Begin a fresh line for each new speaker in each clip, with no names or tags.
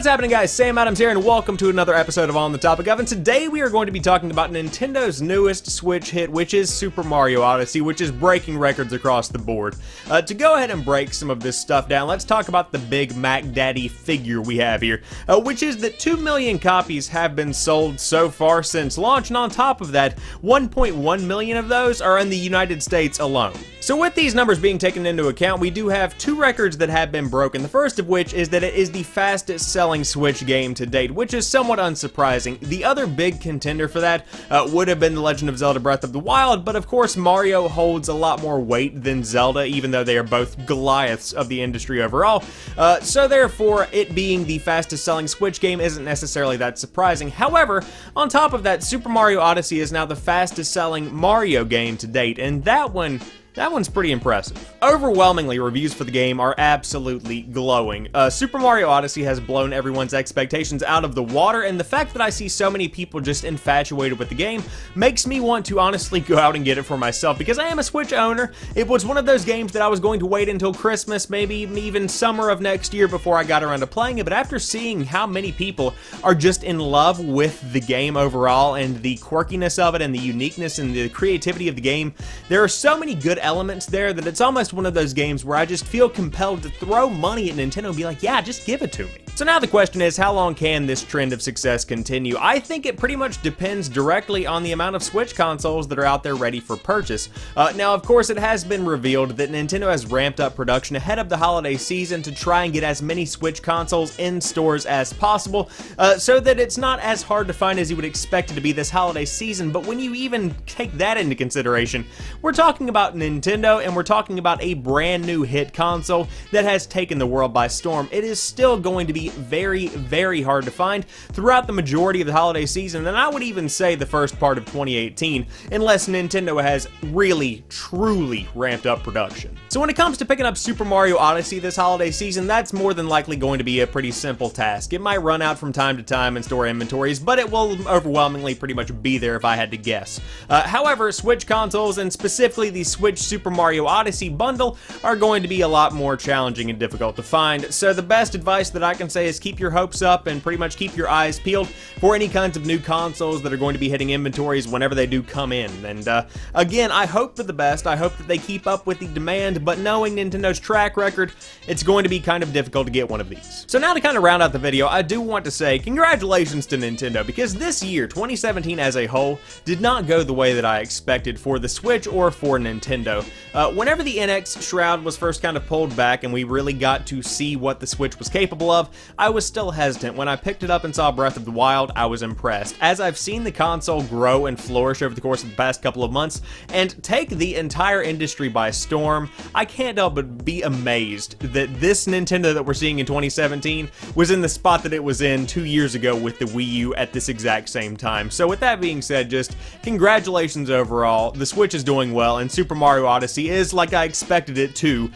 What's happening, guys? Sam Adams here, and welcome to another episode of On the Topic of. And today we are going to be talking about Nintendo's newest Switch hit, which is Super Mario Odyssey, which is breaking records across the board. To go ahead and break some of this stuff down, let's talk about the big Mac Daddy figure we have here, which is that 2 million copies have been sold so far since launch, and on top of that, 1.1 million of those are in the United States alone. So with these numbers being taken into account, we do have two records that have been broken, the first of which is that it is the fastest selling Switch game to date, which is somewhat unsurprising. The other big contender for that would have been The Legend of Zelda Breath of the Wild, but of course Mario holds a lot more weight than Zelda, even though they are both Goliaths of the industry overall. So therefore, it being the fastest selling Switch game isn't necessarily that surprising. However, on top of that, Super Mario Odyssey is now the fastest selling Mario game to date, and that one's pretty impressive. Overwhelmingly, reviews for the game are absolutely glowing. Super Mario Odyssey has blown everyone's expectations out of the water, and the fact that I see so many people just infatuated with the game makes me want to honestly go out and get it for myself, because I am a Switch owner. It was one of those games that I was going to wait until Christmas, maybe even summer of next year before I got around to playing it, but after seeing how many people are just in love with the game overall, and the quirkiness of it, and the uniqueness and the creativity of the game, there are so many good elements there that it's almost one of those games where I just feel compelled to throw money at Nintendo and be like, yeah, just give it to me. So now the question is, how long can this trend of success continue? I think it pretty much depends directly on the amount of Switch consoles that are out there ready for purchase. Now, of course, it has been revealed that Nintendo has ramped up production ahead of the holiday season to try and get as many Switch consoles in stores as possible, so that it's not as hard to find as you would expect it to be this holiday season. But when you even take that into consideration, we're talking about Nintendo, and we're talking about a brand new hit console that has taken the world by storm. It is still going to be very, very hard to find throughout the majority of the holiday season, and I would even say the first part of 2018, unless Nintendo has really, truly ramped up production. So when it comes to picking up Super Mario Odyssey this holiday season, that's more than likely going to be a pretty simple task. It might run out from time to time in store inventories, but it will overwhelmingly pretty much be there if I had to guess. However, Switch consoles, and specifically the Switch Super Mario Odyssey bundle, are going to be a lot more challenging and difficult to find. So the best advice that I can say is keep your hopes up and pretty much keep your eyes peeled for any kinds of new consoles that are going to be hitting inventories whenever they do come in. And again, I hope for the best. I hope that they keep up with the demand, but knowing Nintendo's track record, it's going to be kind of difficult to get one of these. So now to kind of round out the video, I do want to say congratulations to Nintendo, because this year, 2017 as a whole, did not go the way that I expected for the Switch or for Nintendo. Whenever the NX shroud was first kind of pulled back and we really got to see what the Switch was capable of, I was still hesitant. When I picked it up and saw Breath of the Wild, I was impressed. As I've seen the console grow and flourish over the course of the past couple of months and take the entire industry by storm, I can't help but be amazed that this Nintendo that we're seeing in 2017 was in the spot that it was in 2 years ago with the Wii U at this exact same time. So with that being said, just congratulations overall. The Switch is doing well, and Super Mario Odyssey is, like I expected it to,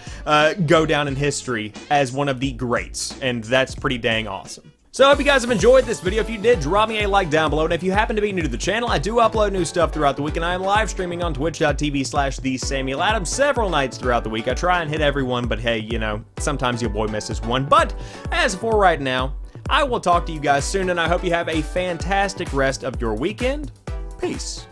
go down in history as one of the greats, and that's pretty dang awesome. So I hope you guys have enjoyed this video. If you did, drop me a like down below, and if you happen to be new to the channel, I do upload new stuff throughout the week, and I am live streaming on twitch.tv/TheSamuelAdams several nights throughout the week. I try and hit everyone, but hey, you know, sometimes your boy misses one. But as for right now, I will talk to you guys soon, and I hope you have a fantastic rest of your weekend. Peace.